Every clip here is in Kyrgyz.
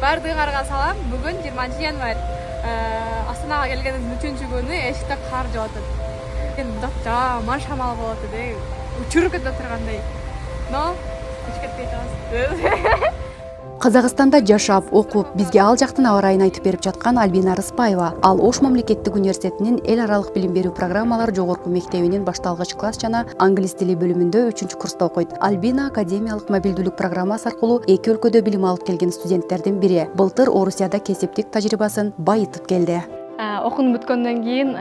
Бардыгыңарга салам. Бүгүн 20 январь. Астанага келгениңиздин 3-чү күнү эшикте кар жаап атат. Мындай жаман шамал болот эди. Учуруп кетип тургандай. Но эчкетпей жатабыз. Казакстанда жашап, окуп, бизге ал жактын аба ырайын айтып берип жаткан Альбина Рыспаева. Ал Ош мамлекеттик университетинин эл аралык билим берүү программалар жогорку мектебинин башталгыч класс жана англис тили бөлүмүндө 3-чү курста окуйт. Альбина академиялык мобилдүүлүк программасы аркылуу эки өлкөдө билим алып келген студенттердин бири. Былтыр Орусияда кесиптик тажрыйбасын байытып келди. Окуунун бүткөндөн кийин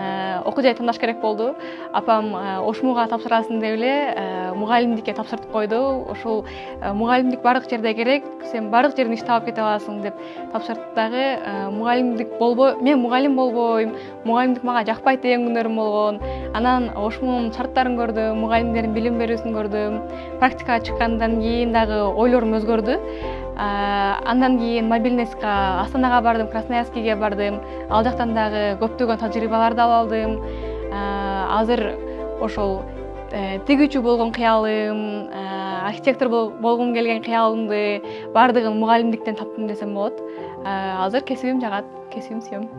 окуу жай тандаш керек болду. Апам Ошмуга тапшырасың деп эле мугалимдикке тапшыртып койду. Ошол мугалимдик бардык жерде керек, сен бардык жерден иш таап кете аласың деп тапшыртты дагы. Мугалимдик мен мугалим болбойм. Мугалимдик мага жакпайт деген күнөрүм болгон. Анан Ошмунун шарттарын көрдүм, мугалимдердин билим берүүсүн көрдүм. Практикага чыккандан кийин дагы ойлорум өзгөрдү. Андан кийин Мобильнецка Астанага бардым, Красноярскиге бардым. Ал жактан дагы көптөгөн тажрыйбаларды ала алдым. Азыр ошол тигүүчү болгон кыялым, архитектор болгум келген кыялымды бардыгын мугалимдиктен таптым десем болот. Азыр кесибим жагат, кесибим сүйөм.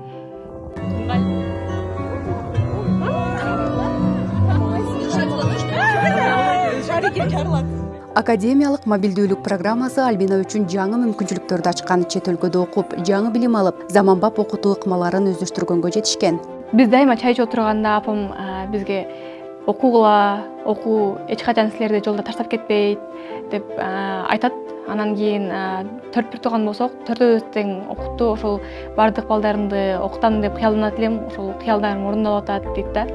Академиялык мобилдүүлүк программасы Альбина үчүн жаңы мүмкүнчүлүктөрдү ачкан. Чет өлкөдө окуп, жаңы билим алып, заманбап окутуу ыкмаларын өздөштүргөнгө жетишкен. Биз дайыма чай ичип отурганда апам бизге окугула, окуу эч качан силерди жолдо таштап кетпейт деп айтат. Анан кийин 4 тууган болсок, 4-өөбүз тең окутту. Ошол бардык балдарымды окутам деп кыялданат элем. Ошол кыялдарым орундалып атат дейт да.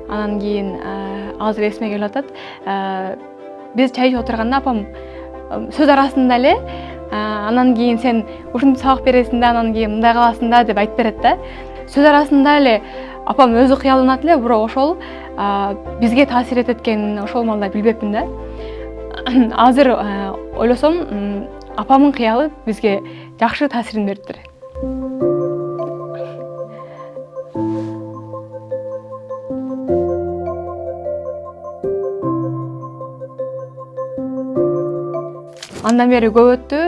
Анан кийин азыр эсиме келип атат. Биз чай ичип отурганда апам сөз арасында эле анан кийин сен ушинтип сабак бересиң да, анан кийин мындай кыласың да деп айтып берет да. Сөз арасында эле апам өзү кыялданат эле, бирок ошол бизге таасир этет экенин ошол маалда билбепмин да. Азыр ойлосом, апамдын кыялы бизге жакшы таасирин бериптир. Андан бери көп өттү.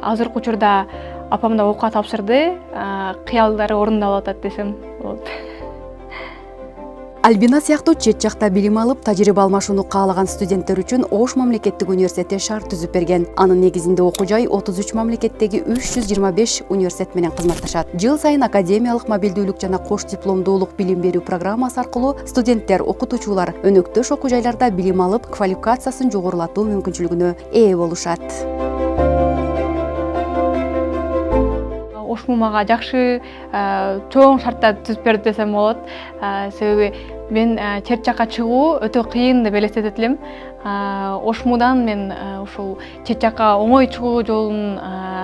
Азыркы учурда апам да окууга тапшырды. Кыялдары орундалып атат десем болот. Альбина сыяктуу чет жакта билим алып, тажрыйба алмашууну каалаган студенттер үчүн Ош мамлекеттик университети шарт түзүп берген. Анын негизинде окуу жай 33 мамлекеттеги 325 университет менен кызматташат. Жыл сайын академиялык мобилдүүлүк жана кош дипломдуулук билим берүү программасы аркылуу студенттер, окутуучулар өнөктөш окуу жайларда билим алып, квалификациясын жогорулатуу мүмкүнчүлүгүнө ээ болушат. Ошму мага жакшы чоң шарттар түзүп берди десем болот. Себеби мен чет жакка чыгуу өтө кыйын деп элестетет элем. Ошмудан мен ушул чет жакка оңой чыгуу жолун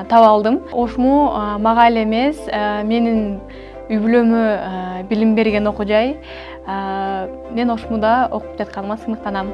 таба алдым. Ошму мага эле эмес, менин үй бүлөмө билим берген окуу жай. Мен Ошмуда окуп жатканыма сыймыктанам.